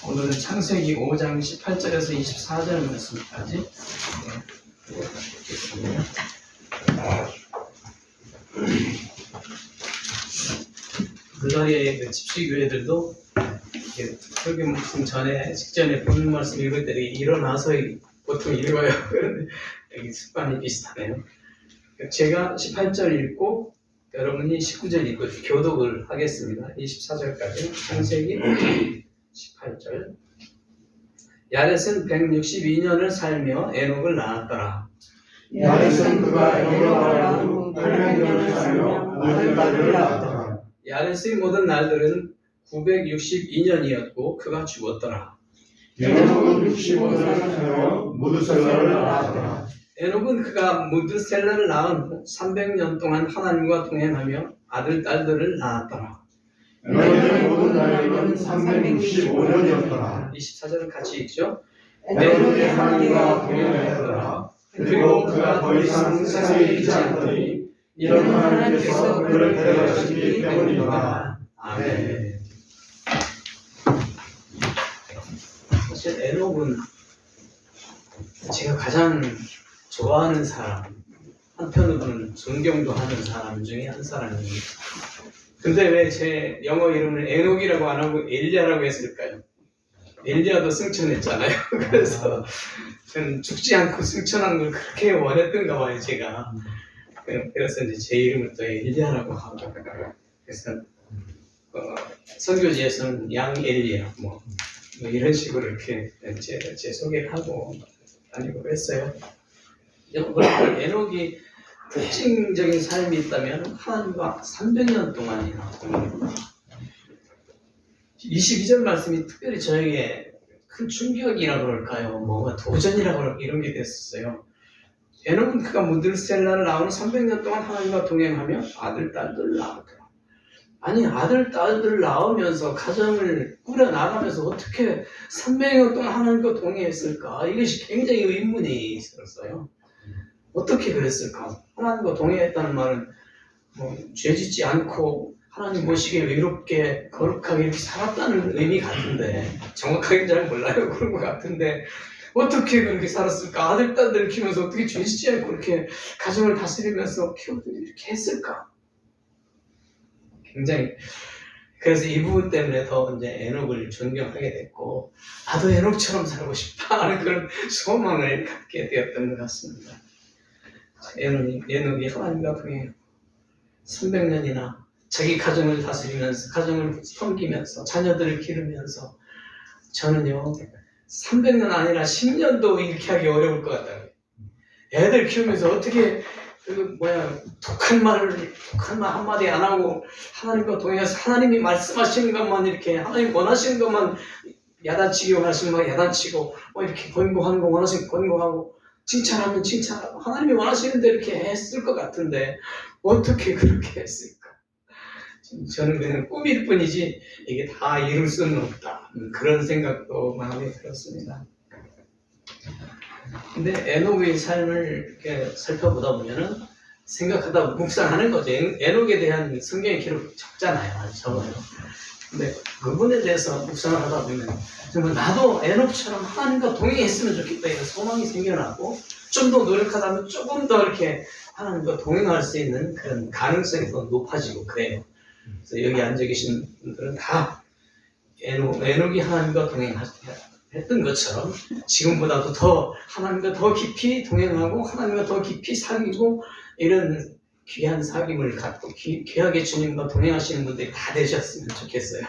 오늘은 창세기 5장 18절에서 24절 말씀까지 읽겠습니다. 불가리아의 그 집시교회들도 설교 말씀 직전에 본 말씀 읽을 때 일어나서 보통 읽어요. 그런데 여기 습관이 비슷하네요. 제가 18절 읽고 여러분이 19절 읽고 교독을 하겠습니다. 24절까지 창세기 18절. 야렛은 162년을 살며 에녹을 낳았더라. 야렛은 그가 에녹을 낳은 후 800년을 살며 아들을 낳았더라. 야렛의 모든 날들은 962년이었고 그가 죽었더라. 에녹은 65세를 살며 무드셀라를 낳았더라. 에녹은 그가 무드셀라를 낳은 후 300년 동안 하나님과 동행하며 아들, 딸들을 낳았더라. 에녹의 모든 날들은 365년이었더라. 24절을 같이 읽죠. 에녹의 하나님과 동행하였더라. 그리고 그가 더 이상 세상에 있지 않더니 이런 하나님께서 그를 데려가시기 때문이다. 아멘. 사실 에녹은 제가 가장 좋아하는 사람, 한편으로는 존경도 하는 사람 중에 한 사람입니다. 근데 왜 제 영어 이름을 에녹이라고 안 하고 엘리야라고 했을까요? 엘리야도 승천했잖아요. 그래서 저는 죽지 않고 승천한 걸 그렇게 원했던가 봐요, 제가. 그래서 이제 제 이름을 또 엘리야라고 하고. 그래서 선교지에서는 양 엘리야 뭐 이런 식으로 이렇게 제 소개를 하고 다니고 했어요. 에녹이 특징적인 삶이 있다면 하나님과 300년 동안이나 22절 말씀이 특별히 저에게 큰 충격이라고 그럴까요? 뭔가 도전이라고 그럴까 이런 게 됐었어요. 에녹은 그가 무드셀라를 낳은 300년 동안 하나님과 동행하며 아들, 딸들을 낳았더라. 아니 아들, 딸들을 낳으면서 가정을 꾸려나가면서 어떻게 300년 동안 하나님과 동행했을까? 이것이 굉장히 의문이 있었어요. 어떻게 그랬을까? 하나님과 동행했다는 말은 죄짓지 않고 하나님 모시게 의롭게 거룩하게 이렇게 살았다는 의미 같은데 정확하게 잘 몰라요. 그런 것 같은데 어떻게 그렇게 살았을까? 아들, 딸들을 키우면서 어떻게 죄짓지 않고 이렇게 가정을 다스리면서 키우더니 이렇게 했을까? 굉장히 그래서 이 부분 때문에 더 이제 에녹을 존경하게 됐고 나도 에녹처럼 살고 싶다 하는 그런 소망을 갖게 되었던 것 같습니다. 에녹이 하나님과 동행 300년이나 자기 가정을 다스리면서 가정을 섬기면서 자녀들을 기르면서 저는요 300년 아니라 10년도 이렇게 하기 어려울 것 같아요. 애들 키우면서 어떻게 독한 말 한마디 안 하고 하나님과 동행해서 하나님이 말씀하시는 것만 이렇게 하나님 원하시는 것만 야단치기 원하시는 거 야단치고 이렇게 권고하는 거 원하시는 거 권고하고 칭찬하면 칭찬하고 하나님이 원하시는 대로 이렇게 했을 것 같은데 어떻게 그렇게 했을까? 저는 그냥 꿈일 뿐이지 이게 다 이룰 수는 없다. 그런 생각도 마음에 들었습니다. 근데 에녹의 삶을 이렇게 살펴보다 보면은 생각하다 묵상하는 거죠. 에녹에 대한 성경의 기록 적잖아요. 아주 적어요. 근데 그분에 대해서 묵상을 하다 보면 정말 나도 에녹처럼 하나님과 동행했으면 좋겠다 이런 소망이 생겨나고 좀 더 노력하다면 조금 더 이렇게 하나님과 동행할 수 있는 그런 가능성이 더 높아지고 그래요. 그래서 여기 앉아 계신 분들은 다 에녹이 하나님과 동행했던 것처럼 지금보다도 더 하나님과 더 깊이 동행하고 하나님과 더 깊이 사귀고 이런 귀한 사귐을 갖고 귀하게 주님과 동행하시는 분들이 다 되셨으면 좋겠어요.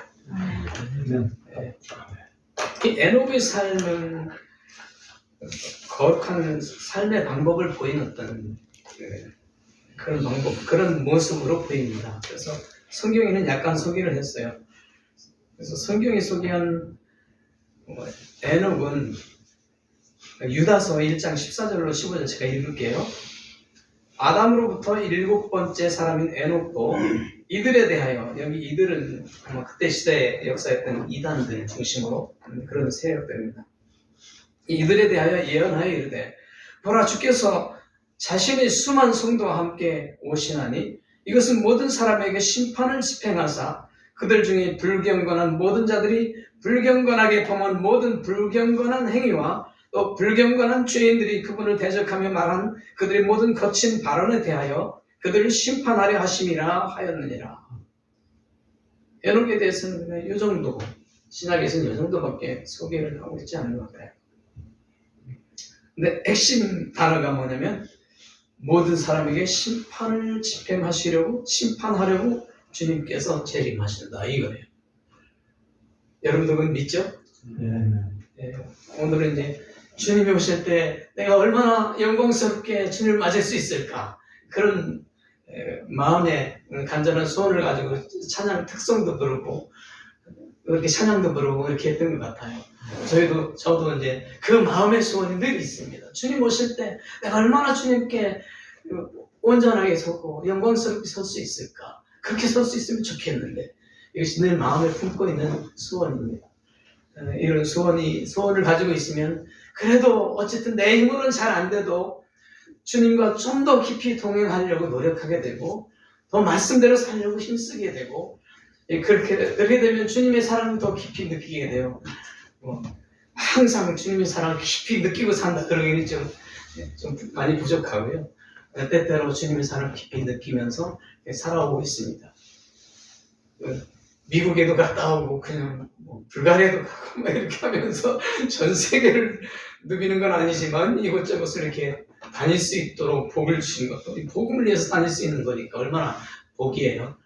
특히 에녹의 삶은 거룩한 삶의 방법을 보이는 어떤 그런 방법, 그런 모습으로 보입니다. 그래서 성경에는 약간 소개를 했어요. 그래서 성경이 소개한 에녹은 유다서 1장 14절로 15절 제가 읽을게요. 아담으로부터 7번째 사람인 에녹도 이들에 대하여 여기 이들은 아마 그때 시대에 역사했던 이단들 중심으로 그런 세력들입니다. 이들에 대하여 예언하여 이르되 보라 주께서 자신의 수만 성도와 함께 오시나니 이것은 모든 사람에게 심판을 집행하사 그들 중에 불경건한 모든 자들이 불경건하게 범한 모든 불경건한 행위와 또 불경건한 죄인들이 그분을 대적하며 말한 그들의 모든 거친 발언에 대하여 그들을 심판하려 하심이라 하였느니라. 에녹에 대해서는 그냥 이 정도, 신약에서는 이 정도밖에 소개를 하고 있지 않은 것 같아요. 근데 핵심 단어가 뭐냐면 모든 사람에게 심판을 집행하시려고, 심판하려고 주님께서 재림하신다, 이거예요. 여러분들 그건 믿죠? 네. 오늘은 이제 주님이 오실 때 내가 얼마나 영광스럽게 주님을 맞을 수 있을까, 그런 마음의 간절한 소원을 가지고 찬양 특성도 부르고 이렇게 찬양도 부르고 이렇게 했던 것 같아요. 저도 이제 그 마음의 소원이 늘 있습니다. 주님 오실 때 내가 얼마나 주님께 온전하게 서고 영광스럽게 설 수 있을까, 그렇게 설 수 있으면 좋겠는데, 이것이 늘 마음에 품고 있는 소원입니다. 이런 소원을 가지고 있으면 그래도 어쨌든 내 힘으로는 잘 안 돼도 주님과 좀 더 깊이 동행하려고 노력하게 되고 더 말씀대로 살려고 힘쓰게 되고, 그렇게 되면 주님의 사랑을 더 깊이 느끼게 돼요. 항상 주님의 사랑을 깊이 느끼고 산다 그러기는 좀 많이 부족하고요. 때때로 주님의 사랑을 깊이 느끼면서 살아오고 있습니다. 미국에도 갔다 오고 그냥 불가리아도 가고 막 이렇게 하면서 전 세계를 누비는 건 아니지만 이곳저곳을 이렇게 다닐 수 있도록 복을 주신 것도 복음을 위해서 다닐 수 있는 거니까 얼마나 복이에요.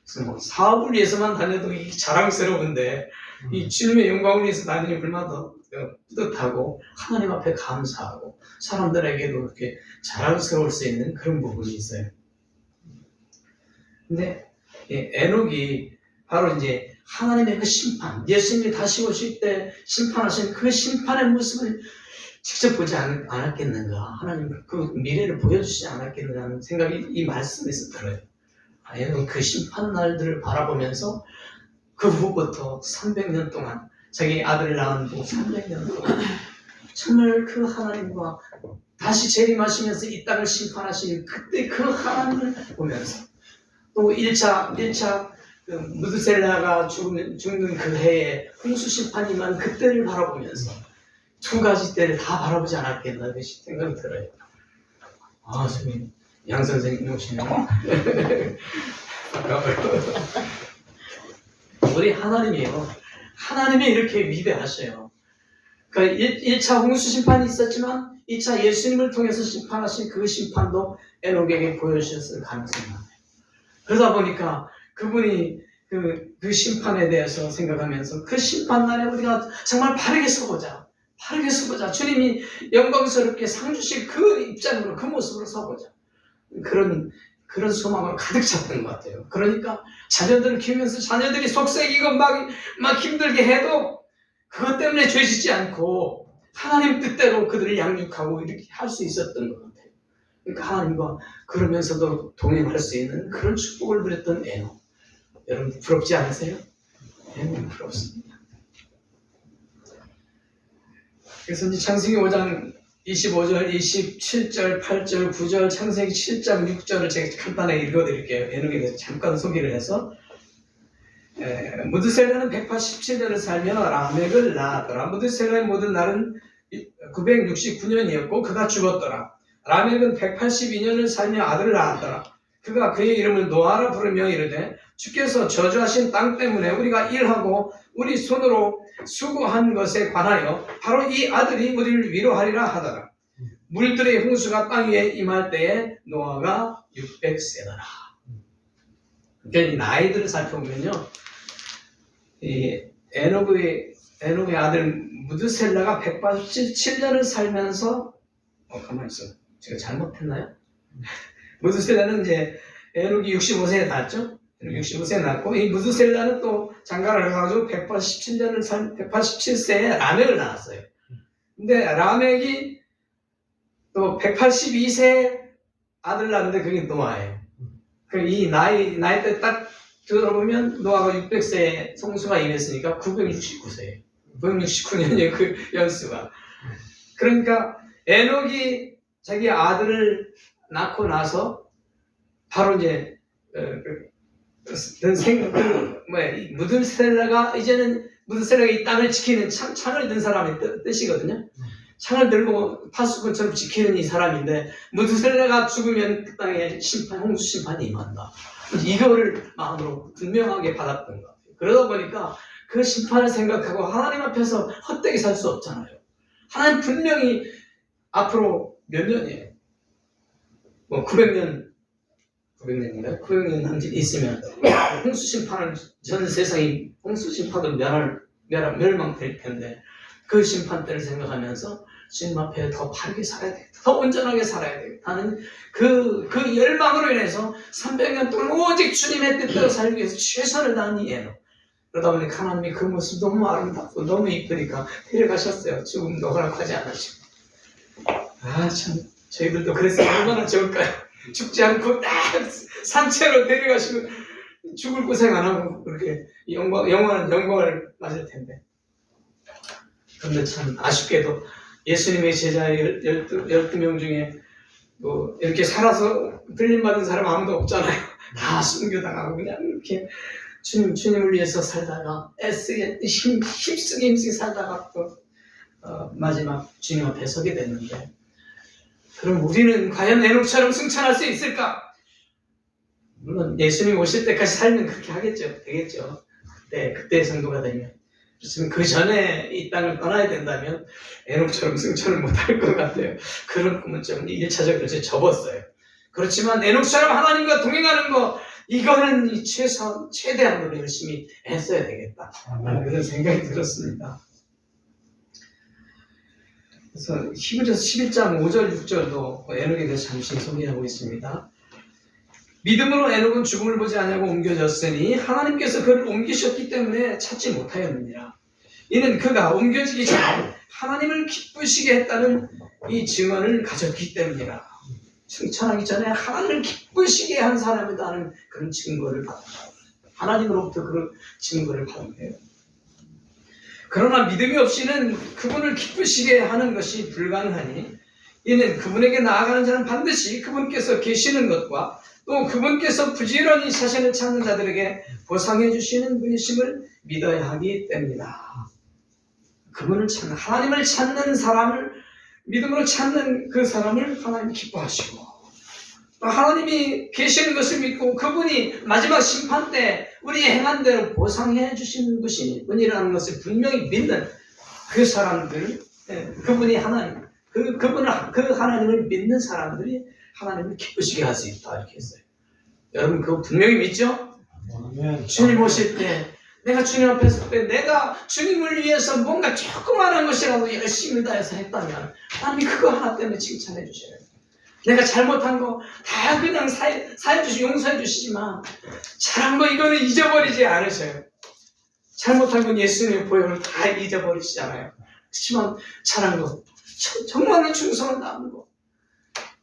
그래서 사업을 위해서만 다녀도 이게 자랑스러운데 이 주님의 영광을 위해서 다니니 얼마나 더 뿌듯하고 하나님 앞에 감사하고 사람들에게도 이렇게 자랑스러울 수 있는 그런 부분이 있어요. 근데 에녹이 바로 이제 하나님의 그 심판, 예수님이 다시 오실 때 심판하신 그 심판의 모습을 직접 보지 않았겠는가, 하나님 그 미래를 보여주시지 않았겠는가 하는 생각이 이 말씀에서 들어요. 에녹은 그 심판 날들을 바라보면서 그 후부터 300년 동안 자기 아들을 낳은 후 300년 동안 정말 그 하나님과 다시 재림하시면서 이 땅을 심판하시는 그때 그 하나님을 보면서, 또 1차 그 무드셀라가 죽는 그 해에 홍수 심판이만 그때를 바라보면서 두 가지 때를 다 바라보지 않았겠나 그 생각이 들어요. 아, 선생님, 양 선생님 오시네요. 우리 하나님이에요. 하나님이 이렇게 위대하셔요. 그러니까 1차 홍수 심판이 있었지만 2차 예수님을 통해서 심판하신 그 심판도 에녹에게 보여주셨을 가능성이 많아요. 그러다 보니까 그분이 그 심판에 대해서 생각하면서 그 심판날에 우리가 정말 바르게 서보자. 주님이 영광스럽게 상 주실 그 입장으로, 그 모습으로 서보자. 그런 소망으로 가득 찼던 것 같아요. 그러니까 자녀들을 키우면서 자녀들이 속썩이고 막 힘들게 해도 그것 때문에 죄짓지 않고 하나님 뜻대로 그들을 양육하고 이렇게 할 수 있었던 것 같아요. 그러니까 하나님과 그러면서도 동행할 수 있는 그런 축복을 누렸던 에녹. 여러분 부럽지 않으세요? 에녹은 부럽습니다. 그래서 이제 창세기 5장 25절, 27절, 8절, 9절, 창세기 7장, 6절을 제가 간단하게 읽어드릴게요. 에녹에 대해서 잠깐 소개를 해서, 무드셀라는 187년을 살며 라멕을 낳았더라. 무드셀라의 모든 날은 969년이었고 그가 죽었더라. 라멕은 182년을 살며 아들을 낳았더라. 그가 그의 이름을 노아라 부르며 이르되 주께서 저주하신 땅 때문에 우리가 일하고 우리 손으로 수고한 것에 관하여 바로 이 아들이 우리를 위로하리라 하더라. 물들의 홍수가 땅 위에 임할 때에 노아가 600세더라. 그러니까 이 나이들을 살펴보면요, 이 에녹의 아들 무드셀라가 187년을 살면서 가만히 있어. 제가 잘못했나요? 무드셀라는 이제 에녹이 65세에 낳았죠. 65세에 낳았고 이 무드셀라는 또 장가를 가가지고 187세에 라멕을 낳았어요. 근데 라멕이 또 182세 아들 낳았는데 그게 노아예요. 이 나이대 딱 들어보면 노아가 600세에 성수가 임했으니까 969세예요. 969년이에요, 그 연수가. 그러니까 에녹이 자기 아들을 낳고 나서 바로 이제 무드셀라가 이제는 무드셀라가 이 땅을 지키는 창을 든 사람의 뜻이거든요. 창을 들고 파수꾼처럼 지키는 이 사람인데 무드셀라가 죽으면 그 땅에 홍수 심판이 임한다. 이거를 마음으로 분명하게 받았던 것 같아요. 그러다 보니까 그 심판을 생각하고 하나님 앞에서 헛되게 살 수 없잖아요. 하나님 분명히 앞으로 몇 년이에요? 뭐 900년인가요? 900년 남짓 있으면 홍수 심판을 전 세상이 홍수 심판으로 멸망될 텐데 그 심판 때를 생각하면서 주님 앞에 더 바르게 살아야 되겠다. 더 온전하게 살아야 되겠다. 하는 그 열망으로 인해서 300년 동안 오직 주님의 뜻대로 살기 위해서 최선을 다한 이 에녹. 그러다 보니까 하나님이 그 모습 너무 아름답고 너무 이쁘니까 데려가셨어요. 죽음도 허락하지 않으시고. 아, 참, 저희들도 그랬으면 얼마나 좋을까요? 죽지 않고 딱 산채로 데려가시고 죽을 고생 안 하고 그렇게 영원한 영광을 맞을 텐데. 그런데 참 아쉽게도 예수님의 제자 12명 중에 뭐 이렇게 살아서 들림받은 사람 아무도 없잖아요. 다 순교당하고 그냥 이렇게 주님을 위해서 살다가 애쓰게 힘쓰게 살다가 또 마지막 주님 앞에 서게 됐는데, 그럼 우리는 과연 에녹처럼 승천할 수 있을까? 물론 예수님 오실 때까지 살면 그렇게 하겠죠. 되겠죠. 그때의 성도가 되면. 그렇지만 그 전에 이 땅을 떠나야 된다면 에녹처럼 승천을 못할 것 같아요. 그런 꿈은 좀 1차적으로 접었어요. 그렇지만 에녹처럼 하나님과 동행하는 거, 이거는 최대한으로 열심히 했어야 되겠다. 그런 생각이 들었습니다. 그래서 히브리서 11장 5절 6절도 에녹에 대해서 잠시 소개하고 있습니다. 믿음으로 에녹은 죽음을 보지 아니하고 옮겨졌으니 하나님께서 그를 옮기셨기 때문에 찾지 못하였느니라. 이는 그가 옮겨지기 전에 하나님을 기쁘시게 했다는 이 증언을 가졌기 때문이라. 승천하기 전에 하나님을 기쁘시게 한 사람이다는 그런 증거를 받는다. 하나님으로부터 그런 증거를 받는 거예요. 그러나 믿음이 없이는 그분을 기쁘시게 하는 것이 불가능하니, 이는 그분에게 나아가는 자는 반드시 그분께서 계시는 것과 또 그분께서 부지런히 자신을 찾는 자들에게 보상해 주시는 분이심을 믿어야 하기 때문이다. 그분을 찾는, 하나님을 찾는 사람을, 믿음으로 찾는 그 사람을 하나님이 기뻐하시고, 하나님이 계시는 것을 믿고 그분이 마지막 심판 때 우리의 행한 대로 보상해 주시는 분이라는 것을 분명히 믿는 그 사람들, 그분이 하나님, 그 하나님을 믿는 사람들이 하나님을 기쁘시게 할 수 있다, 이렇게 했어요. 여러분 그거 분명히 믿죠? 주님 오실 때, 내가 주님 앞에 설 때 내가 주님을 위해서 뭔가 조그마한 것이라도 열심히 다해서 했다면 하나님이 그거 하나 때문에 칭찬해 주셔요. 내가 잘못한 거 다 그냥 용서해 주시지만 잘한 거 이거는 잊어버리지 않으셔요. 잘못한 건 예수님의 보혈을 다 잊어버리시잖아요. 그렇지만 잘한 거, 정말로 충성을 다하는 거,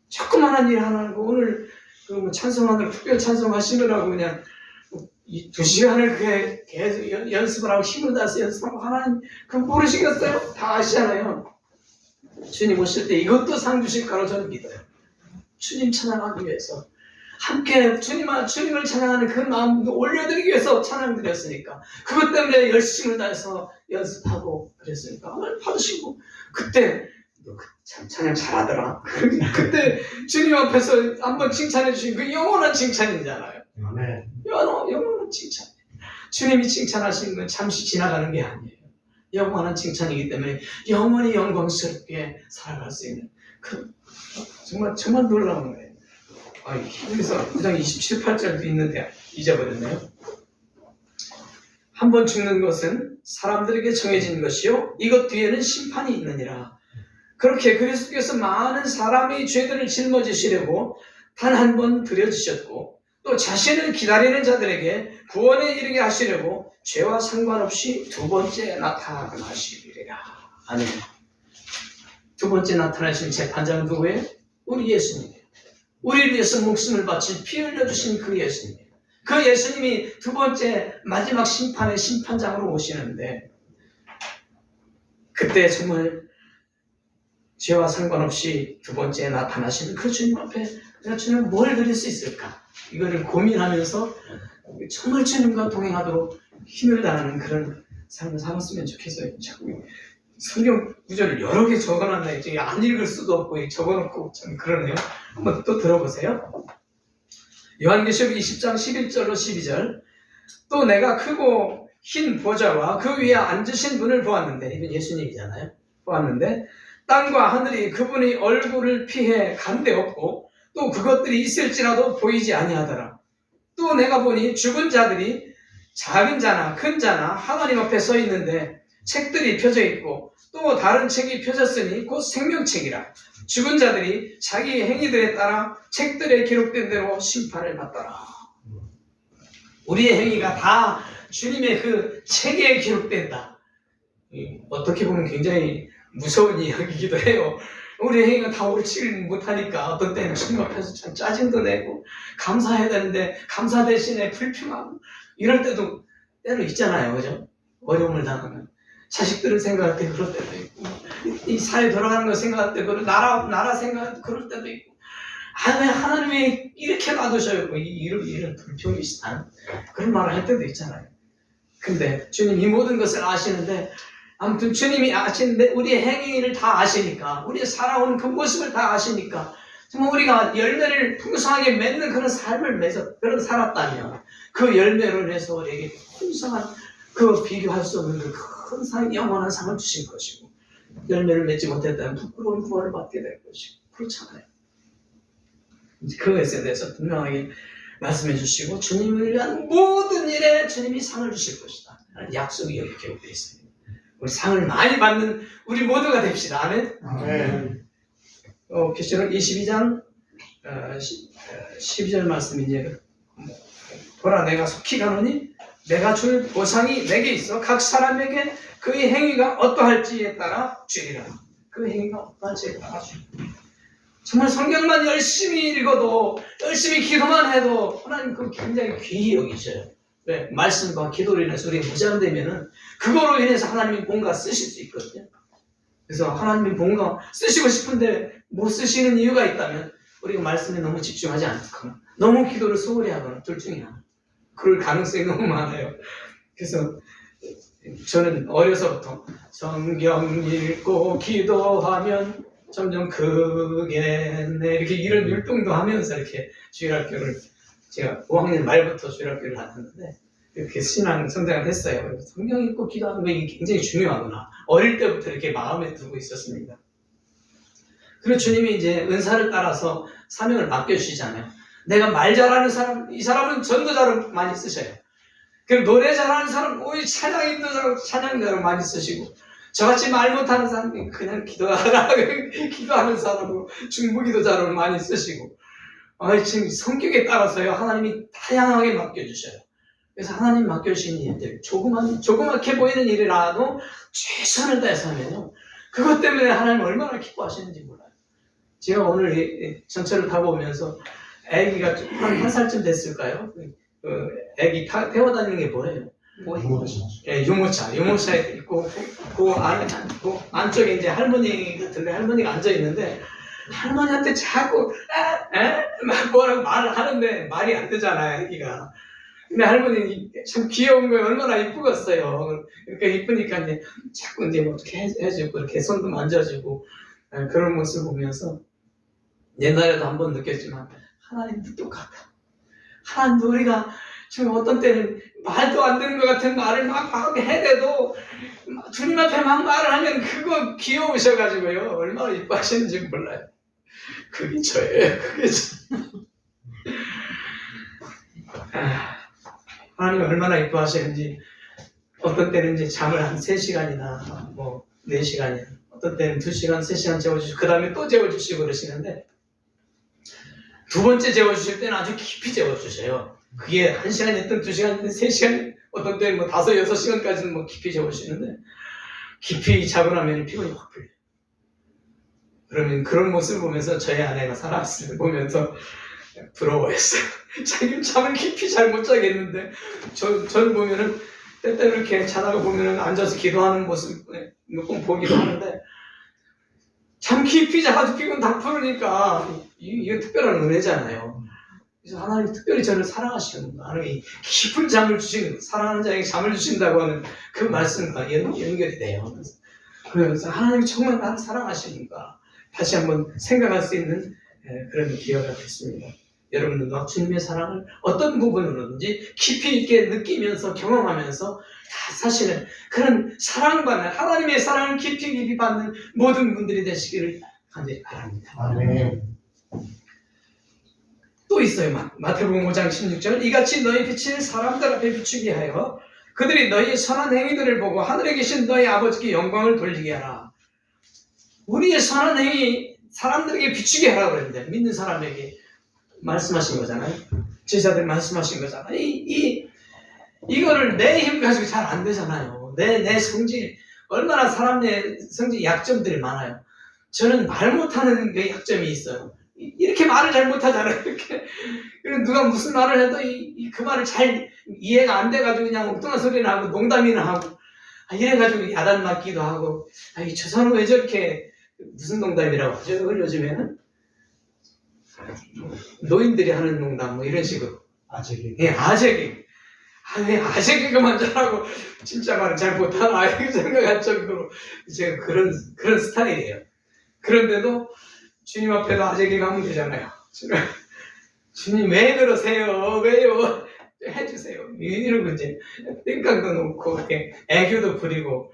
조그마한 일 하나 하고, 오늘 찬송하느라 특별 찬송하시느라고 그냥 2시간을 그게 계속 연습을 하고 힘을 다해서 연습하고, 하나님 그럼 모르시겠어요? 다 아시잖아요. 주님 오실 때 이것도 상 주실 거라고 저는 믿어요. 주님 찬양하기 위해서 함께 주님을 찬양하는 그 마음도 올려드리기 위해서 찬양 드렸으니까, 그것 때문에 열심을 다해서 연습하고 그랬으니까 하나님 받으시고, 그때 참 찬양 잘하더라. 그때 주님 앞에서 한번 칭찬해 주신 그 영원한 칭찬이잖아요. 영원한 칭찬. 주님이 칭찬하시는 건 잠시 지나가는 게 아니에요. 영원한 칭찬이기 때문에 영원히 영광스럽게 살아갈 수 있는, 정말 놀라운 거예요. 그래서 9장 27, 8절도 있는데 잊어버렸네요. 한 번 죽는 것은 사람들에게 정해진 것이요, 이것 뒤에는 심판이 있느니라. 그렇게 그리스도께서 많은 사람의 죄들을 짊어지시려고 단 한 번 들여지셨고, 또 자신을 기다리는 자들에게 구원에 이르게 하시려고 죄와 상관없이 두 번째 나타나시리라. 아멘. 두 번째 나타나신 재판장은 누구예요? 우리 예수님이에요. 우리를 위해서 목숨을 바친 피 흘려주신 그 예수님이에요. 그 예수님이 두 번째 마지막 심판의 심판장으로 오시는데, 그때 정말 죄와 상관없이 두 번째 나타나시는 그 주님 앞에 내가 주님 뭘 드릴 수 있을까? 이거를 고민하면서 정말 주님과 동행하도록 힘을 다하는 그런 삶을 살았으면 좋겠어요. 자꾸 성경 구절을 여러 개 적어놨나 이제 안 읽을 수도 없고 적어놓고 참 그러네요. 한번 또 들어보세요. 요한계시록 20장 11절로 12절. 또 내가 크고 흰 보좌와 그 위에 앉으신 분을 보았는데, 이분 예수님이잖아요. 보았는데 땅과 하늘이 그분의 얼굴을 피해 간데 없고 또 그것들이 있을지라도 보이지 아니하더라. 또 내가 보니 죽은 자들이 작은 자나 큰 자나 하나님 앞에 서 있는데 책들이 펴져 있고 또 다른 책이 펴졌으니 곧 생명책이라. 죽은 자들이 자기 행위들에 따라 책들에 기록된 대로 심판을 받더라. 우리의 행위가 다 주님의 그 책에 기록된다. 어떻게 보면 굉장히 무서운 이야기이기도 해요. 우리 행위가 다 옳지를 못하니까 어떤 때는 주님 앞에서 참 짜증도 내고 감사해야 되는데 감사 대신에 불평하고 이럴 때도 때로 있잖아요. 그죠? 어려움을 당하면 자식들을 생각할 때 그럴 때도 있고 이 사회 돌아가는 걸 생각할 때 그런 나라 생각할 때 그럴 때도 있고 왜 하나님이 이렇게 놔두셔요? 이런 불평이 비슷한 그런 말을 할 때도 있잖아요. 근데 주님 이 모든 것을 아시는데 아무튼 주님이 아시는데 우리의 행위를 다 아시니까 우리의 살아온 그 모습을 다 아시니까 정말 우리가 열매를 풍성하게 맺는 그런 삶을 그런 살았다면 그 열매로 인해서 우리에게 풍성한 그 비교할 수 없는 그 큰 상, 영원한 상을 주실 것이고 열매를 맺지 못했다면 부끄러운 구원을 받게 될 것이고 그렇잖아요. 그것에 대해서 분명하게 말씀해 주시고 주님을 위한 모든 일에 주님이 상을 주실 것이다 라는 약속이 여기 기록되어 있습니다. 우리 상을 많이 받는 우리 모두가 됩시다. 아멘. 아멘. 계시록 22장 12절 말씀이 이제 보라 내가 속히 가노니 내가 줄 보상이 내게 있어 각 사람에게 그의 행위가 어떠할지에 따라 주리라. 그 행위가 어떠할지에 따라 주리라. 정말 성경만 열심히 읽어도 열심히 기도만 해도 하나님 그 굉장히 귀히 여기셔요. 왜? 말씀과 기도로 인해서 우리가 무장되면은 그거로 인해서 하나님이 뭔가 쓰실 수 있거든요. 그래서 하나님이 뭔가 쓰시고 싶은데 못 쓰시는 이유가 있다면 우리가 말씀에 너무 집중하지 않거나 너무 기도를 소홀히 하거나 둘 중에 하나. 그럴 가능성이 너무 많아요. 그래서 저는 어려서부터 성경 읽고 기도하면 점점 크겠네 이렇게 이런 율동도 하면서 이렇게 주일학교를 제가 5학년 말부터 주일학교를 다녔는데 이렇게 신앙 성장을 했어요. 그래서 성경 읽고 기도하는 게 굉장히 중요하구나. 어릴 때부터 이렇게 마음에 두고 있었습니다. 그리고 주님이 이제 은사를 따라서 사명을 맡겨주시잖아요. 내가 말 잘하는 사람, 이 사람은 전도자로 많이 쓰셔요. 그리고 노래 잘하는 사람, 오히려 찬양자로 많이 쓰시고 저같이 말 못하는 사람이 그냥 기도하는 사람으로 중보기도자로 많이 쓰시고 지금 성격에 따라서요 하나님이 다양하게 맡겨주셔요. 그래서 하나님 맡겨주신 일들 조그맣게 보이는 일이라도 최선을 다해서 하면요 그것 때문에 하나님 얼마나 기뻐하시는지 몰라요. 제가 오늘 전철을 타고 오면서 아기가 한 살쯤 됐을까요? 아기 태워다니는 게 뭐예요? 유모차 있고 그 안쪽에 이제 할머니 같은데 할머니가 앉아 있는데 할머니한테 자꾸 막 뭐라고 말을 하는데 말이 안 되잖아요, 아기가. 근데 할머니 참 귀여운 거예요. 얼마나 이쁘겠어요. 그러니까 이쁘니까 이제 자꾸 이제 뭐 어떻게 해주고 이렇게 손도 만져주고 그런 모습을 보면서 옛날에도 한번 느꼈지만 하나님도 똑같아. 하나님도 우리가 지금 어떤 때는 말도 안 되는 것 같은 말을 막 해대도 주님 앞에 막 말을 하면 그거 귀여우셔가지고요. 얼마나 이뻐하시는지 몰라요. 그게 저예요. 그게 저. 하나님 얼마나 이뻐하시는지 어떤 때는 이제 잠을 한 3시간이나 뭐 4시간이나 어떤 때는 2시간, 3시간 재워주시고 그 다음에 또 재워주시고 그러시는데 두 번째 재워주실 때는 아주 깊이 재워주셔요. 그게 1시간이든 2시간이든 3시간 어떤 때는 뭐 5, 6시간까지는 뭐 깊이 재워주시는데 깊이 자고 나면 피곤이 확 풀려요. 그러면 그런 모습을 보면서 저희 아내가 살아왔을 때 보면서 부러워했어요. 자기는 잠을 깊이 잘 못 자겠는데 저를 보면은 때때로 이렇게 자다가 보면은 앉아서 기도하는 모습 몇 번 보기도 하는데 잠 깊이 자가지고 피곤 다 푸르니까 이게 특별한 은혜잖아요. 그래서 하나님 특별히 저를 사랑하시는구나. 하나님이 깊은 잠을 주시는, 사랑하는 자에게 잠을 주신다고 하는 그 말씀과 연결이 돼요. 그래서 하나님이 정말 나를 사랑하시는가 다시 한번 생각할 수 있는 그런 기회가 됐습니다. 여러분들도 주님의 사랑을 어떤 부분으로든지 깊이 있게 느끼면서 경험하면서 사실은 그런 사랑받는, 하나님의 사랑을 깊이 받는 모든 분들이 되시기를 간절히 바랍니다. 아멘. 또 있어요. 마태복음 5장 16절. 이같이 너희 빛을 사람들 앞에 비추게 하여 그들이 너희의 선한 행위들을 보고 하늘에 계신 너희 아버지께 영광을 돌리게 하라. 우리의 선한 행위 사람들에게 비추게 하라고 그랬는데, 믿는 사람에게 말씀하신 거잖아요. 제자들 말씀하신 거잖아요. 이거를 내 힘 가지고 잘 안 되잖아요. 내 성질, 얼마나 사람의 성질 약점들이 많아요. 저는 말 못하는 게 약점이 있어요. 이렇게 말을 잘 못하잖아요. 이렇게. 누가 무슨 말을 해도 그 말을 잘 이해가 안 돼가지고 그냥 엉뚱한 소리나 하고 농담이나 하고, 이래가지고 야단 맞기도 하고, 저 사람 왜 저렇게, 무슨 농담이라고 하죠? 요즘에는? 노인들이 하는 농담, 뭐 이런 식으로. 아재개. 예, 아재개. 왜 아재개그만 잘하고, 진짜 말을 잘 못하나, 이렇게 생각할 정도로, 제가 그런 스타일이에요. 그런데도, 주님 앞에도 아재개그 하면 되잖아요. 주님 왜 그러세요? 왜요? 해주세요. 이러고 이제 땡깡도 놓고 이렇게 애교도 부리고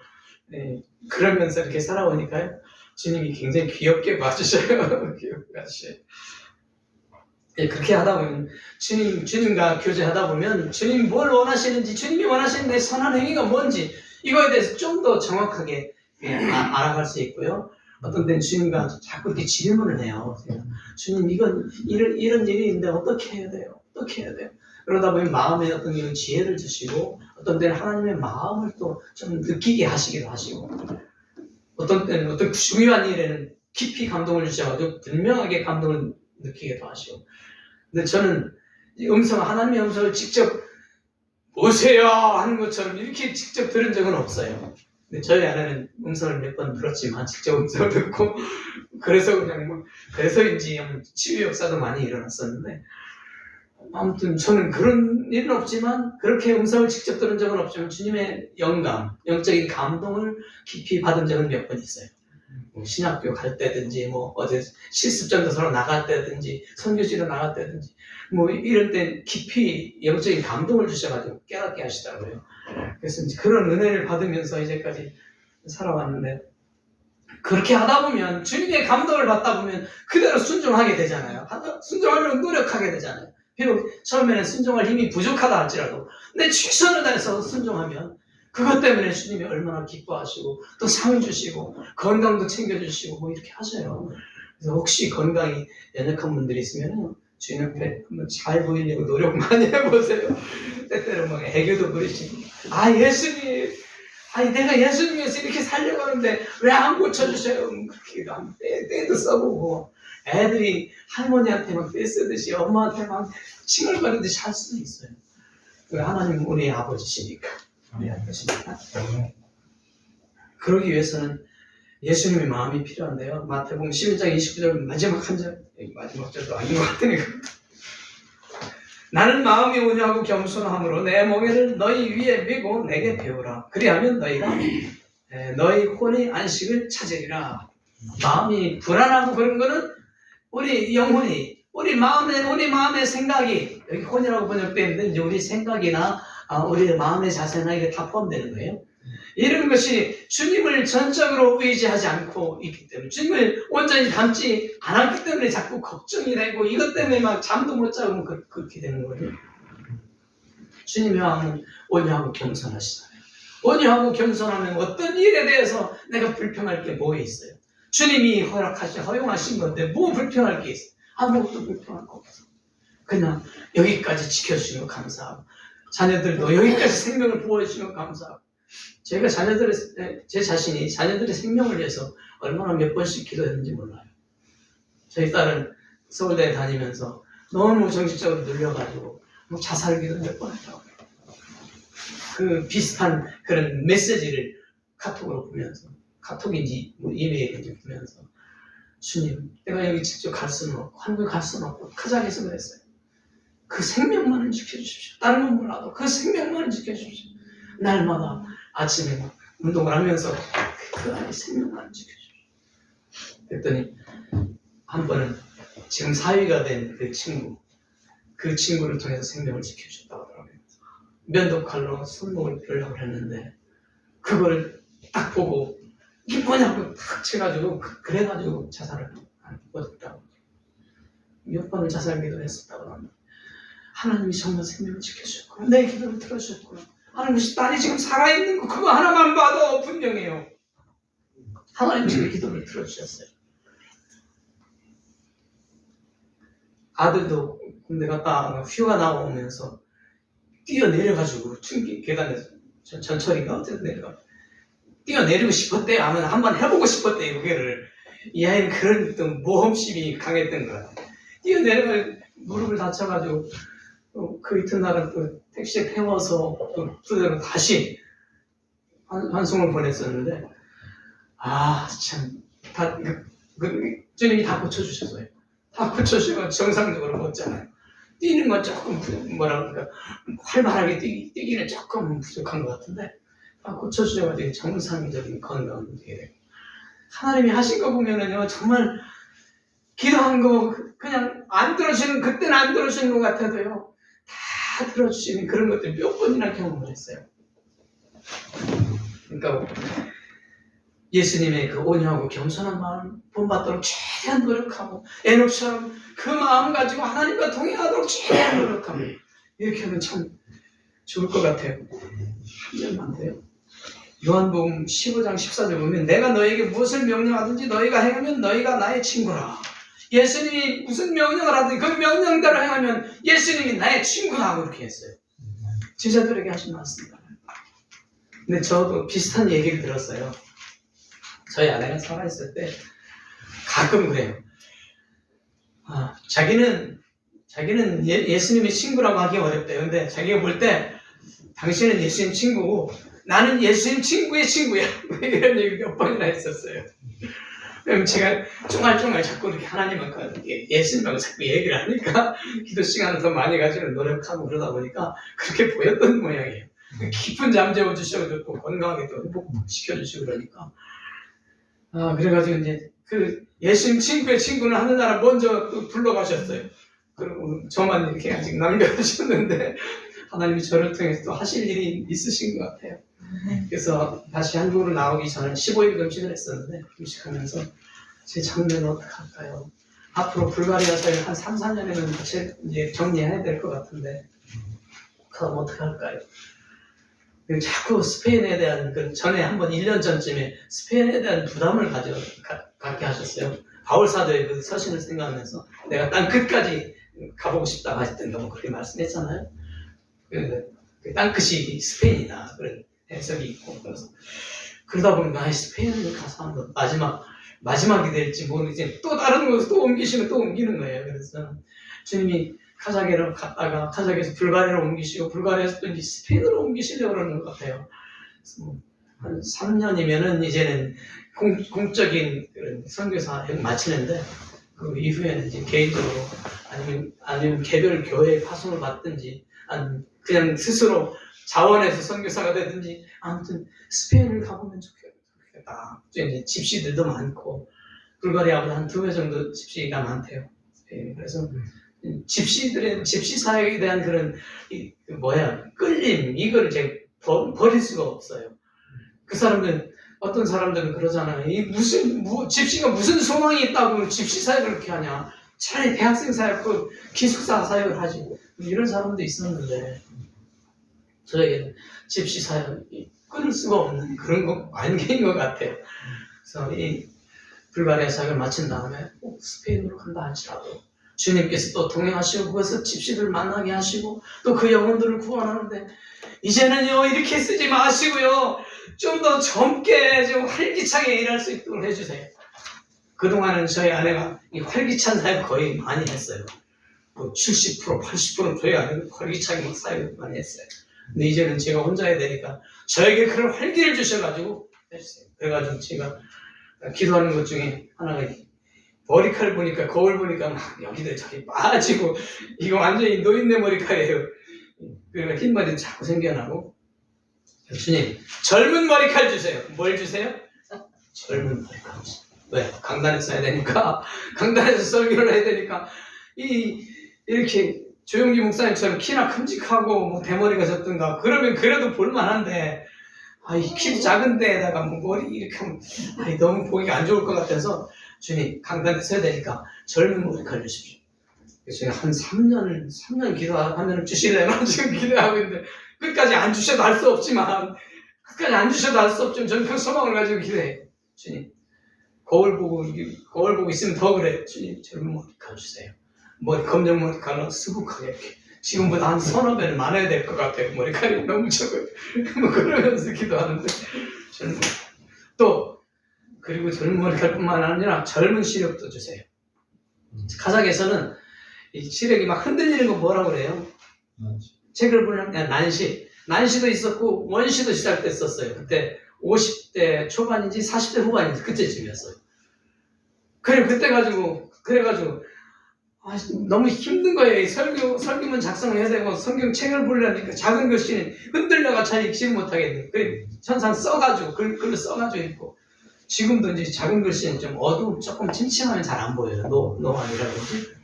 그러면서 이렇게 살아오니까요. 주님이 굉장히 귀엽게 봐주셔요. 귀엽게 봐주셔요. 그렇게 하다 보면 주님과 교제하다 보면 주님이 뭘 원하시는지, 주님이 원하시는 내 선한 행위가 뭔지 이거에 대해서 좀 더 정확하게 알아갈 수 있고요. 어떤 때는 주님과 자꾸 이렇게 질문을 해요. 주님, 이런 일이 있는데 어떻게 해야 돼요? 어떻게 해야 돼요? 그러다 보면 마음에 어떤 이런 지혜를 주시고, 어떤 때는 하나님의 마음을 또 좀 느끼게 하시기도 하시고, 어떤 때는 어떤 중요한 일에는 깊이 감동을 주셔가지고 분명하게 감동을 느끼기도 하시고. 근데 저는 이 하나님의 음성을 직접 오세요 하는 것처럼 이렇게 직접 들은 적은 없어요. 근데 저희 아내는 음성을 몇 번 들었지만, 직접 음성을 듣고, 그래서 그래서인지 치유 역사도 많이 일어났었는데, 아무튼 저는 그런 일은 없지만, 그렇게 음성을 직접 들은 적은 없지만, 주님의 영적인 감동을 깊이 받은 적은 몇 번 있어요. 신학교 갈 때든지, 어제 실습전도서로 나갈 때든지, 선교지로 나갈 때든지, 이럴 때 깊이 영적인 감동을 주셔가지고 깨닫게 하시더라고요. 그래서 이제 그런 은혜를 받으면서 이제까지 살아왔는데, 그렇게 하다 보면, 주님의 감동을 받다 보면 그대로 순종하게 되잖아요. 순종하려고 노력하게 되잖아요. 비록 처음에는 순종할 힘이 부족하다 할지라도 내 최선을 다해서 순종하면 그것 때문에 주님이 얼마나 기뻐하시고 또 상 주시고 건강도 챙겨주시고 이렇게 하셔요. 그래서 혹시 건강이 연약한 분들이 있으면 주님 앞에 한번 잘 보이려고 노력 많이 해보세요. 때때로 막 애교도 부리시고, 예수님, 내가 예수님 위해서 이렇게 살려고 하는데 왜 안 고쳐주셔요? 그렇게 때도 써보고, 애들이 할머니한테 막 떼쓰듯이 엄마한테 막 칭얼거리듯이 할 수도 있어요. 하나님 우리 아버지시니까. 우리 아버지니까. 그러기 위해서는 예수님의 마음이 필요한데요. 마태복음 11장 29절 마지막 한 절, 마지막 절도 아닌 것 같으니까. 나는 마음이 온유하고 겸손함으로 내 멍에를 너희 위에 메고 내게 배우라. 그리하면 너희가 너희 혼의 안식을 찾으리라. 마음이 불안하고 그런 거는 우리 영혼이, 우리 마음의 생각이, 여기 혼이라고 번역되어 있는데 이제 우리 생각이나 우리 마음의 자세나 이게 다 포함되는 거예요. 이런 것이 주님을 전적으로 의지하지 않고 있기 때문에, 주님을 온전히 닮지 않았기 때문에 자꾸 걱정이 되고, 이것 때문에 막 잠도 못 자고 그렇게 되는 거예요. 주님의 마음은 온유하고 겸손하시잖아요. 온유하고 겸손하면 어떤 일에 대해서 내가 불평할 게 뭐 있어요? 주님이 허용하신 건데 뭐 불평할 게 있어요? 아무것도 불평할 거 없어. 그냥 여기까지 지켜주시면 감사하고, 자녀들도 여기까지 생명을 보호해주시면 감사하고, 제가 제 자신이 자녀들의 생명을 위해서 얼마나 몇 번씩 기도했는지 몰라요. 저희 딸은 서울대에 다니면서 너무 정신적으로 눌려가지고 자살기도 몇 번 했다고. 그 비슷한 그런 메시지를 카톡으로 보면서, 카톡인지 이메일인지 보면서, 주님, 내가 여기 직접 갈 수는 없고 한국에 갈 수는 없고 카자흐에서 그랬어요. 그 생명만을 지켜주십시오. 다른 건 몰라도 그 생명만을 지켜주십시오. 날마다 아침에 막 운동을 하면서 그 안에 생명만을 지켜주십시오. 그랬더니 한 번은 지금 사위가 된 그 친구를 통해서 생명을 지켜주셨다고 하더라고요. 면도칼로 손목을 베려고 했는데 그걸 딱 보고 이게 뭐냐고 탁 쳐가지고 그래가지고 자살을 못했다고. 몇 번을 자살 기도했었다고 합니다. 하나님이 정말 생명을 지켜주셨구나. 내 기도를 들어주셨구나. 하나님 딸이 지금 살아있는 거 그거 하나만 봐도 분명해요. 하나님 제 기도를 들어주셨어요. 아들도 군대 갔다 휴가 나오면서 뛰어내려가지고 계단에서 전철인가 어쨌든 내려가 뛰어내리고 싶었대. 하면 한번 해보고 싶었대. 그게를 이 아이는 그런 또 모험심이 강했던 거야. 뛰어내려가 무릎을 다쳐가지고 그 이튿날은 또 택시에 태워서 또 부대로 다시 환송을 보냈었는데 참 다 주님이 다 고쳐주셨어요. 다 고쳐주시고 정상적으로 걷잖아요. 뛰는 건 조금 뭐라 그럴까 활발하게 뛰기는 조금 부족한 것 같은데 다 고쳐주셔가지고 정상적인 건강을 되게 돼요. 하나님이 하신 거 보면은요 정말 기도한 거 그냥 안 들어주시는 그때는 안 들어주시는 것 같아도요 다 들어주시는 그런 것들 몇 번이나 경험을 했어요. 그러니까 예수님의 그 온유하고 겸손한 마음 본받도록 최대한 노력하고 에녹처럼 그 마음 가지고 하나님과 동행하도록 최대한 노력하고 이렇게 하면 참 좋을 것 같아요. 한 절만 돼요. 요한복음 15장 14절 보면 내가 너에게 무엇을 명령하든지 너희가 행하면 너희가 나의 친구라. 예수님이 무슨 명령을 하든지 그 명령대로 행하면 예수님이 나의 친구다 그렇게 했어요. 제자들에게 하신 말씀입니다. 근데 저도 비슷한 얘기를 들었어요. 저희 아내가 살아있을 때 가끔 그래요. 자기는 예수님의 친구라고 하기 어렵대요. 근데 자기가 볼 때 당신은 예수님 친구고 나는 예수님 친구의 친구야. 이런 얘기 몇 번이나 했었어요. 그럼 제가 쫑알쫑알 자꾸 이렇게 하나님하고 예수님하고 자꾸 얘기를 하니까 기도 시간을 더 많이 가지고 노력하고 그러다 보니까 그렇게 보였던 모양이에요. 깊은 잠 재워주시고 또 건강하게 또 회복시켜주시고 그러니까 그래가지고 이제 그 예수님 친구의 친구는 하늘나라 먼저 또 불러가셨어요. 그리고 저만 이렇게 아직 남겨두셨는데 하나님이 저를 통해서 또 하실 일이 있으신 것 같아요. 그래서 다시 한국으로 나오기 전에 15일 금식을 했었는데 금식하면서 제 장면은 어떻게 할까요? 앞으로 불가리아 사역을 한 3, 4년에는 이제 정리해야 될 것 같은데 그럼 어떻게 할까요? 자꾸 스페인에 대한 전에 한번 1년 전쯤에 스페인에 대한 부담을 갖게 하셨어요. 바울 사도의 그 서신을 생각하면서 내가 땅 끝까지 가보고 싶다고 하셨던가 뭐 그렇게 말씀했잖아요. 그 땅 끝이 스페인이다 그런 해석이 있고 그래서 그러다 보니까 스페인을 가서 한번 마지막이 될지 모르겠지 또 다른 곳에 또 옮기시면 또 옮기는 거예요. 그래서 주님이 카자흐로 갔다가 카자흐에서 불가리아로 옮기시고 불가리아에서 또 이제 스페인으로 옮기시려고 그러는 것 같아요. 그래서 한 3년이면은 이제는 공적인 그런 선교사 마치는데 그 이후에는 이제 개인적으로 아니면 개별 교회에 파송을 받든지 아니면 그냥 스스로 자원해서 선교사가 되든지 아무튼 스페인을 가보면 좋겠다. 이제 집시들도 많고 불가리아보다 한 2배 정도 집시가 많대요. 그래서 집시 사역에 대한 그런 끌림 이걸 이제 버릴 수가 없어요. 그 사람들은 어떤 사람들은 그러잖아요. 집시가 무슨 소망이 있다고 집시 사역을 그렇게 하냐? 차라리 대학생 사역, 기숙사 사역을 하지. 이런 사람도 있었는데 저에게는 집시 사역이 끊을 수가 없는 그런 관계인 것 같아요. 그래서 이 불가리아 사역을 마친 다음에 꼭 스페인으로 간다 할지라도 주님께서 또 동행하시고 그것을 집시들 만나게 하시고 또 그 영혼들을 구원하는데 이제는요 이렇게 쓰지 마시고요 좀 더 젊게 좀 활기차게 일할 수 있도록 해주세요. 그동안은 저희 아내가 이 활기찬 사역 거의 많이 했어요. 뭐 70%, 80% 저희 아내가 활기차게 사역을 많이 했어요. 근데 이제는 제가 혼자 해야 되니까 저에게 그런 활기를 주셔가지고 해주세요. 그래가지고 제가 기도하는 것 중에 하나가 머리칼 보니까, 거울 보니까 막 여기도 저기 빠지고, 이거 완전히 노인네 머리칼이에요. 그러니까 흰머리 자꾸 생겨나고. 주님, 젊은 머리칼 주세요. 뭘 주세요? 젊은 머리칼 주세요. 왜? 강단에서 해야 되니까, 강단에서 설교를 해야 되니까, 이렇게 조용기 목사님처럼 키나 큼직하고, 뭐 대머리가 졌든가, 그러면 그래도 볼만한데, 키 작은 데에다가 뭐 머리 이렇게 하면, 너무 보기가 안 좋을 것 같아서, 주님, 강단에서 해야 되니까, 젊은 머리칼 주십시오. 그래서 제가 한 3년 기도하면 주실래나 지금 기대하고 있는데, 끝까지 안 주셔도 할 수 없지만, 끝까지 안 주셔도 할 수 없지만, 저는 그 소망을 가지고 기도해요. 주님, 거울 보고 있으면 더 그래. 주님, 젊은 머리칼 주세요. 검정 머리칼은 수북하게 이렇게. 지금보다 한 서너 배는 많아야 될 것 같아요. 머리칼이 너무 적어요. 그러면서 기도하는데, 또, 그리고 젊은 머리칼뿐만 아니라 젊은 시력도 주세요. 카자흐에서는 이 시력이 막 흔들리는 거 뭐라고 그래요? 책을 보면 난시도 있었고 원시도 시작됐었어요. 그때 50대 초반인지 40대 후반인지 그때쯤이었어요. 그래가지고 너무 힘든 거예요. 설교문 작성해야 되고 성경 책을 보려니까 작은 글씨는 흔들려가 잘 읽지를 못하겠네. 그래 천상 써가지고 글을 써가지고 읽고. 지금도 이제 작은 글씨는 좀 어두운 조금 침침하면 잘 안 보여요. 노안이라든지.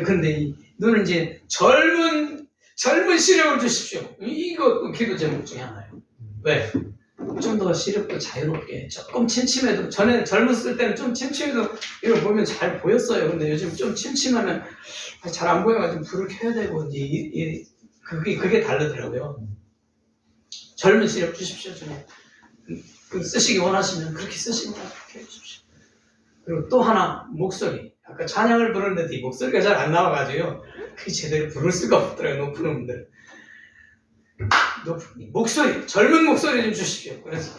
근데 이 눈은 이제 젊은 시력을 주십시오. 이것도 기도 제목 중에 하나예요. 왜? 좀 더 시력도 자유롭게, 조금 침침해도, 전에 젊었을 때는 좀 침침해도 이걸 보면 잘 보였어요. 근데 요즘 좀 침침하면 잘 안 보여가지고 불을 켜야 되고, 이제 그게 다르더라고요. 젊은 시력 주십시오, 주님. 쓰시기 원하시면 그렇게 쓰시면 그렇게 해주십시오. 그리고 또 하나, 목소리. 아까 찬양을 부르는데 이 목소리가 잘 안 나와가지고요. 그게 제대로 부를 수가 없더라고요, 높은 음들. 목소리, 젊은 목소리 좀 주십시오. 그래서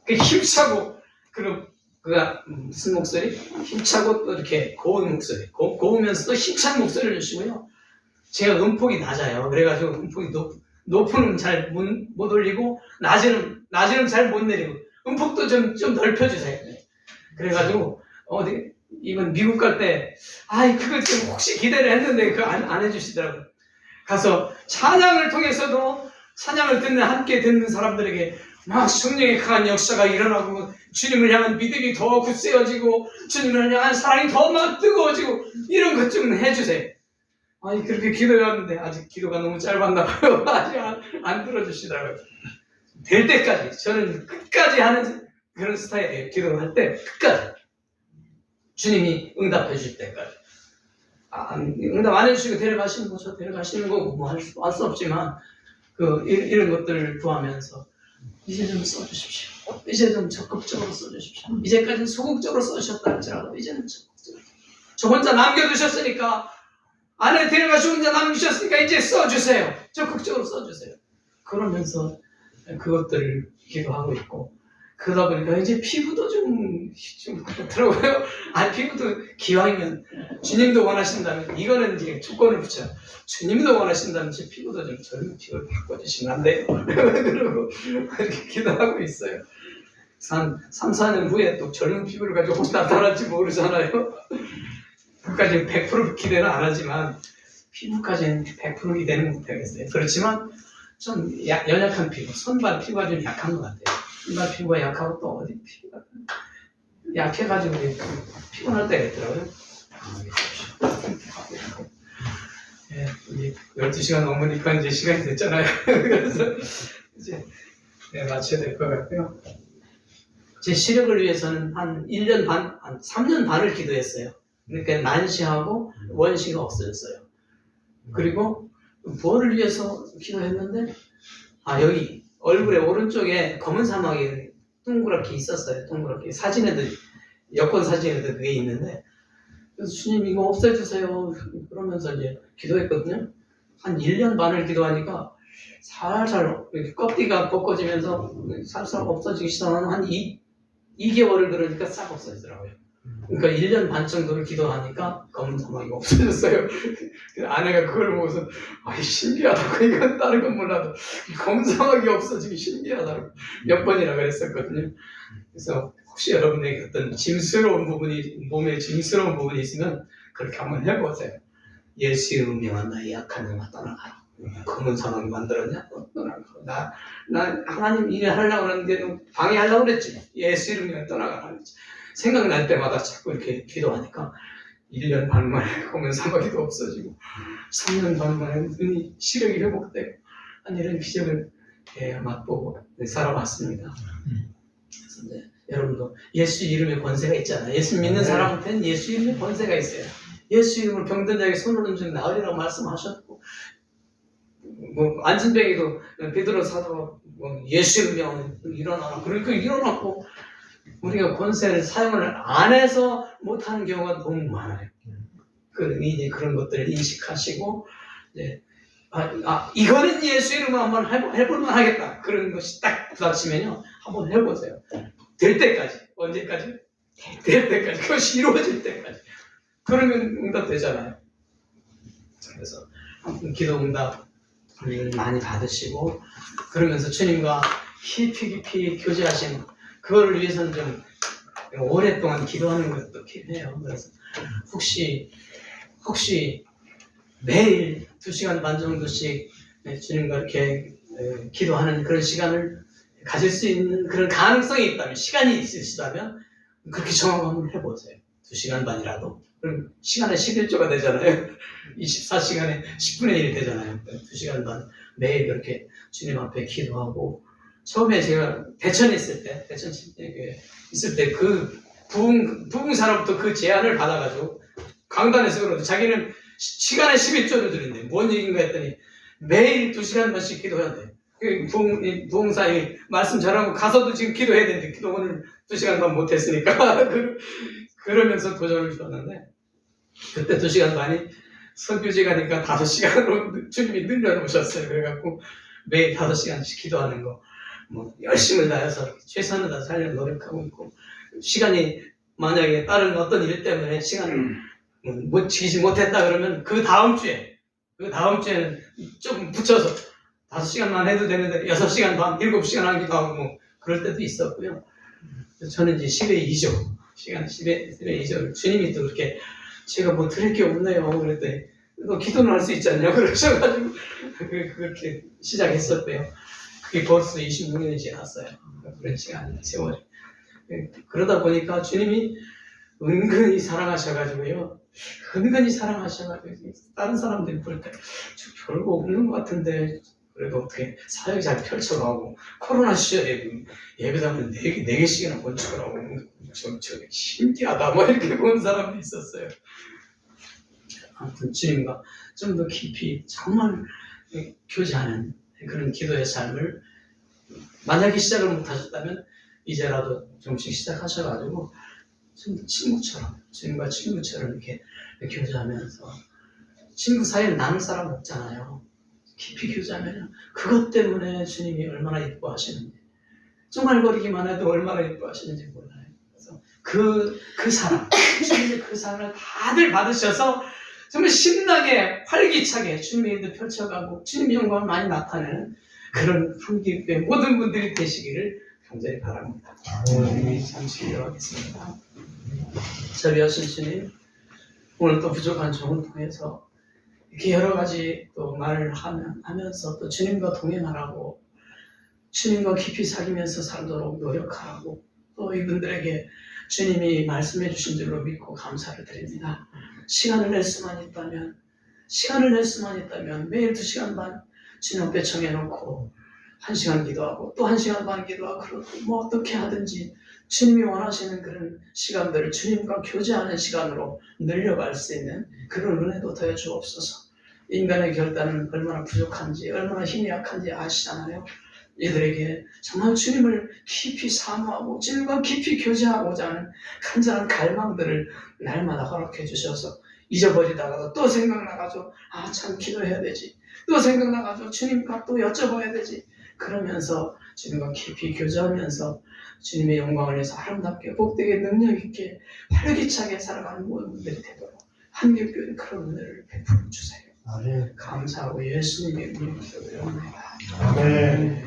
힘차고, 그리고 무슨 목소리? 힘차고 또 이렇게 고운 목소리, 고우면서도 힘찬 목소리를 주시고요. 제가 음폭이 낮아요. 그래가지고 음폭이 높은 음 잘 못 올리고, 낮은 음 잘 못 내리고, 음폭도 좀 넓혀주세요. 그래가지고, 이번 미국 갈 때, 그거 좀 혹시 기대를 했는데, 그거 안 해주시더라고요. 가서 찬양을 통해서도 찬양을 함께 듣는 사람들에게 막 성령의 강한 역사가 일어나고 주님을 향한 믿음이 더 굳세어지고 주님을 향한 사랑이 더 막 뜨거워지고 이런 것 좀 해주세요. 그렇게 기도해왔는데 아직 기도가 너무 짧았나 봐요. 아직 안 들어주시더라고요. 될 때까지 저는 끝까지 하는 그런 스타일이에요. 기도를 할 때 끝까지 주님이 응답해 주실 때까지. 응답 안 해주시고 데려가시는 거, 저 데려가시는 거고 뭐 할 수 없지만 이런 것들을 구하면서 이제 좀 써주십시오. 이제 좀 적극적으로 써주십시오. 이제까지는 소극적으로 써주셨다 할지라도 이제는 적극적으로. 저 혼자 남겨두셨으니까 안에 데려가시 혼자 남기셨으니까 이제 써주세요. 적극적으로 써주세요. 그러면서 그것들을 기도하고 있고 그러다 보니까 이제 피부도 좀 그렇더라고요. 피부도 기왕이면 주님도 원하신다면 이거는 이제 조건을 붙여요. 주님도 원하신다면 제 피부도 좀 젊은 피부를 바꿔주시면 안 돼요? 그러고 이렇게 기도하고 있어요. 3, 4년 후에 또 젊은 피부를 가지고 혹시 나타날지 모르잖아요. 그까지 100% 기대는 안 하지만 피부까지는 100% 기대는 못하겠어요. 그렇지만 좀 연약한 피부, 손발 피부가 좀 약한 것 같아요. 손발 피부가 약하고 또 어디 피부가 약해가지고 피곤할 때가 있더라고요. 이제 12시간 넘으니까 이제 시간이 됐잖아요. 그래서 이제 마쳐야 될 것 같고요. 제 시력을 위해서는 한 1년 반, 한 3년 반을 기도했어요. 그러니까 난시하고 원시가 없어졌어요. 그리고 뭐를 위해서 기도했는데 여기 얼굴의 오른쪽에 검은 사막이 동그랗게 있었어요. 동그랗게 사진에도 여권 사진에도 그게 있는데 그래서 주님 이거 없애주세요. 그러면서 이제 기도했거든요. 한 1년 반을 기도하니까 살살 껍데기가 벗겨지면서 살살 없어지기 시작하는 한 2개월을 그러니까 싹 없어지더라고요. 그러니까 1년 반 정도를 기도하니까 검은 사막이 없어졌어요. 아내가 그걸 보고서 신기하다고 이건 다른 건 몰라도 검은 사막이 없어지기 신기하다고 몇 번이나 그랬었거든요. 그래서 혹시 여러분에게 어떤 짐스러운 부분이, 몸에 짐스러운 부분이 있으면 그렇게 한번 해보세요. 예수 이름으로 명한 나의 약한 영아 떠나가라. 검은 사막이 만들었냐? 떠나가라. 나 하나님 일을 하려고 하는데 방해하려고 그랬지. 예수 이름으로 떠나가라 그랬지. 생각날 때마다 자꾸 이렇게 기도하니까 1년 반 만에 검은 사마귀도 없어지고 3년 반 만에 눈이 시력이 회복되고 이런 기적을 맛보고 살아왔습니다. 그래서 이제 여러분도 예수 이름의 권세가 있잖아요. 예수 믿는 사람한테는 예수 이름의 권세가 있어요. 예수 이름으로 병든 자에게 손을 얹으면 나으리라고 말씀하셨고, 안진뱅이도 베드로 사도가 예수 이름으로 일어나라. 그러니까 일어났고, 우리가 권세를 사용을 안 해서 못하는 경우가 너무 많아요. 이제 그런 것들을 인식하시고, 이제 이거는 예수 이름으로 한번 해볼만 하겠다. 그런 것이 딱 부닥치면요, 한번 해보세요. 될 때까지. 언제까지? 될 때까지. 그것이 이루어질 때까지. 그러면 응답되잖아요. 그래서 아무튼 기도 응답 많이 받으시고, 그러면서 주님과 깊이 교제하시는, 그거를 위해서는 좀 오랫동안 기도하는 것도 필요해요. 그래서 혹시 매일 2시간 반 정도씩 주님과 이렇게 기도하는 그런 시간을 가질 수 있는 그런 가능성이 있다면, 시간이 있으시다면 그렇게 정하고 한번 해보세요. 2시간 반이라도. 그럼 시간에 11조가 되잖아요. 24시간에 10분의 1이 되잖아요. 2시간 반 매일 그렇게 주님 앞에 기도하고, 처음에 제가 대천에 있을 때 그 부흥사로부터 그 제안을 받아가지고 강단에서 그러고 자기는 시간에 11조를 드린대. 뭔 얘기인가 했더니 매일 2시간 반씩 기도해야 돼. 부흥사에 말씀 잘하고 가서도 지금 기도해야 되는데 기도 오늘 2시간 반 못했으니까 그러면서 도전을 줬는데, 그때 2시간 반이 선교지 가니까 5시간으로 주님이 늘려놓으셨어요. 그래갖고 매일 5시간씩 기도하는 거 열심을 다해서 최선을 다해서 하려고 노력하고 있고, 시간이 만약에 다른 어떤 일 때문에 시간을 못 지키지 못했다 그러면 그 다음 주에는 조금 붙여서 5시간만 해도 되는데 6시간 반, 7시간 하기도 하고 그럴 때도 있었고요. 저는 이제 10의 2조, 시간 10의 2조, 주님이 또 그렇게 제가 뭐 드릴 게 없네요. 그랬더니 너 기도는 할 수 있지 않냐 그러셔가지고 그렇게 시작했었고요. 그게 벌써 26년이 지났어요. 그런 시간이 세월이. 그러다 보니까 주님이 은근히 사랑하셔가지고요. 다른 사람들이 볼 때 별거 없는 것 같은데 그래도 어떻게 사역이 잘 펼쳐가고, 코로나 시절에 예배당을 4개씩이나 건축을 하고 좀 신기하다 이렇게 본 사람도 있었어요. 아무튼 주님과 좀 더 깊이 정말 교제하는 그런 기도의 삶을 만약에 시작을 못하셨다면 이제라도 좀씩 시작하셔가지고 좀 친구처럼, 주님과 친구처럼 이렇게 교제하면서, 친구 사이에 나눌 사람 없잖아요. 깊이 교제하면 그것 때문에 주님이 얼마나 예뻐하시는지, 쫑알거리기만 해도 얼마나 예뻐하시는지 몰라요. 그래서 그 사랑, 주님의 그 사랑을 다들 받으셔서 정말 신나게 활기차게 주님의 일도 펼쳐가고 주님의 영광을 많이 나타내는 그런 한기의 모든 분들이 되시기를 간절히 바랍니다. 오늘 잠시 기도하겠습니다. 자비하신 주님, 오늘 또 부족한 종을 통해서 이렇게 여러 가지 또 말을 하면서 또 주님과 동행하라고, 주님과 깊이 사귀면서 살도록 노력하라고, 또 이분들에게 주님이 말씀해 주신 줄로 믿고 감사를 드립니다. 시간을 낼 수만 있다면 매일 2시간 반 주님 앞에 정해놓고 1시간 기도하고 또 1시간 반 기도하고, 그러고 어떻게 하든지 주님이 원하시는 그런 시간들을 주님과 교제하는 시간으로 늘려갈 수 있는 그런 은혜도 더해 주옵소서. 인간의 결단은 얼마나 부족한지, 얼마나 힘이 약한지 아시잖아요. 이들에게 정말 주님을 깊이 사모하고 주님과 깊이 교제하고자 하는 간절한 갈망들을 날마다 허락해 주셔서, 잊어버리다가도 또 생각나가지고 참 기도해야 되지, 또 생각나가지고 주님과 또 여쭤봐야 되지, 그러면서 주님과 깊이 교제하면서 주님의 영광을 위해서 아름답게 복되게 능력있게 활기차게 살아가는 모든 분들이 되도록 한길교회 그런 은혜를 베풀어 주세요. 감사하고 예수님의 이름으로 기도드립니다. 아멘.